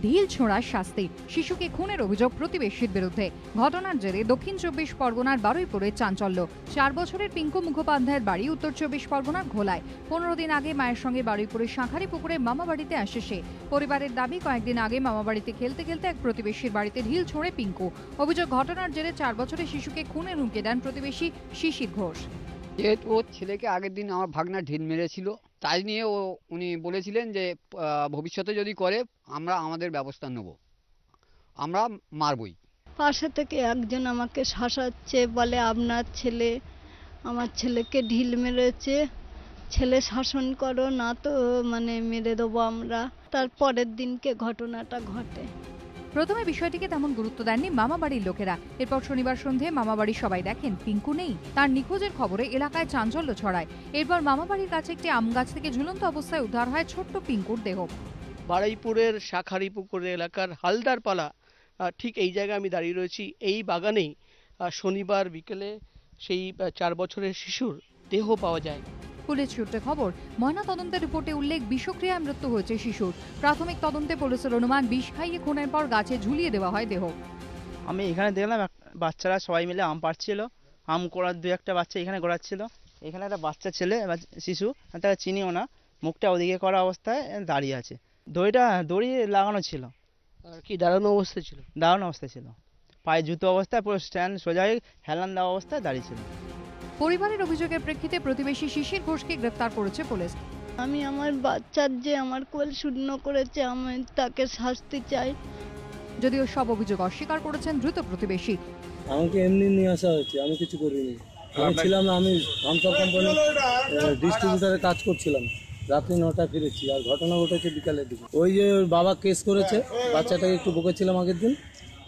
ঢিল ছোঁড়ার শাস্তি, শিশুকে খুনের অভিযোগ প্রতিবেশীর বিরুদ্ধে। ঘটনার জেরে দক্ষিণ ২৪ পরগনার বারুইপুরে চাঞ্চল্য। ৪ বছরের পিঙ্কু মুখোপাধ্যায়ের বাড়ি উত্তর ২৪ পরগনার ঘোলায়। ১৫ দিন আগে মায়ের সঙ্গে বারুইপুরের শাঁখারি পুকুরে মামা বাড়িতে আসে সে। পরিবারের দাবি, কয়েকদিন আগে মামা বাড়িতে খেলতে খেলতে এক প্রতিবেশীর বাড়িতে ঢিল ছোঁড়ে পিঙ্কু। অভিযোগ, ঘটনার জেরে ৪ বছরের শিশুকে খুনের হুমকি দেন প্রতিবেশী শিশির ঘোষ। যেহেতু ওর ছেলেকে আগের দিন আমার ভাগনা ঢিল মেরেছিল, তাই নিয়ে উনি বলেছিলেন যে ভবিষ্যতে যদি করে আমরা আমাদের ব্যবস্থা নেব, আমরা মারবই। পাশে থেকে একজন আমাকে শাসাচ্ছে, বলে আপনার ছেলে আমার ছেলেকে ঢিল মেরেছে, ছেলে শাসন করো না তো মেরে দেবো আমরা। তার পরের দিনকে ঘটনাটা ঘটে। প্রথমে বিষয়টিকে তেমন গুরুত্ব দেননি মামা বাড়ির লোকেরা। এরপর শনিবার সন্ধে মামা বাড়ির সবাই দেখেন পিঙ্কু নেই। তার নিখোঁজের খবরে এলাকায় চাঞ্চল্য ছড়ায়। এরপর মামা বাড়ির কাছে একটি আম গাছ থেকে ঝুলন্ত অবস্থায় উদ্ধার হয় ছোট্ট পিঙ্কুর দেহ। বারুইপুরের শাঁখারি পুকুর এলাকার হালদারপালা, ঠিক এই জায়গায় আমি দাঁড়িয়ে রয়েছি। এই বাগানেই শনিবার বিকেলে সেই ৪ বছরের শিশুর দেহ পাওয়া যায়। পুলিশ সূত্রে খবর, ময়নাতদন্তের রিপোর্টে উল্লেখ, বিষক্রিয়ায় মৃত্যু হয়েছে শিশুর। প্রাথমিক তদন্তে পুলিশের অনুমান, বিষ খাইয়ে খুনের পর গাছে ঝুলিয়ে দেওয়া হয় দেহ। আমি এখানে দেখলাম বাচ্চারা সবাই মিলে আম পাড়ছিল, আম করার ২-১টা বাচ্চা এখানে গড়াচ্ছিল। এখানে একটা বাচ্চা ছেলে শিশু, তাকে চিনিও না, মুখটা ওদিকে করা অবস্থায় দাঁড়িয়ে আছে। দড়ি লাগানো ছিল। কি দাঁড়ানো অবস্থায় ছিল? দাঁড়ানো অবস্থায় ছিল, পায়ে জুতো অবস্থায়, পুরো স্ট্যান্ড সোজা হয়ে হেলান দেওয়া অবস্থায় দাঁড়িয়ে ছিল। পরিবারের অভিযোগের প্রেক্ষিতে প্রতিবেশী শিশির ঘোষকে গ্রেফতার করেছে পুলিশ। আমি আমার বাচ্চার যে আমার কোল শূন্য করেছে, আমি তাকে শাস্তি চাই। যদিও সব অভিযোগ অস্বীকার করেছেন দ্রুত প্রতিবেশী। আমাকে এমনি নিয়ে আসা হয়েছে, আমি কিছু করিনি। আমি ছিলাম না, আমি থামসাপ কোম্পানি ডিস্ট্রিবিউটারে কাজ করছিলাম। রাত্রি ৯টায় ফিরেছি, আর ঘটনা ঘটেছে বিকালের দিকে। ওই যে ওর বাবা কেস করেছে, বাচ্চাটাকে একটু বকেছিলাম আগের দিন,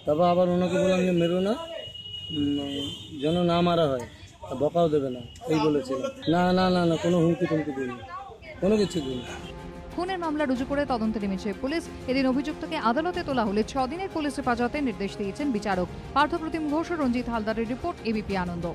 তারপর আবার ওনাকে বললাম যে মেরো না, যেন না মারা হয়, বকাও দেবে না, এই বলেছিলাম। না না না না, কোনো হুমকি টুমকি দিইনি, কোনো কিছু দিইনি। খুনের মামলা রুজু করে তদন্তে নেমেছে পুলিশ। এদিন অভিযুক্তকে আদালতে তোলা হলে ৬ দিনের পুলিশ হেফাজতে নির্দেশ দিয়েছেন বিচারক। পার্থপ্রতিম ঘোষ ও রঞ্জিত হালদারের রিপোর্ট, এবিপি আনন্দ।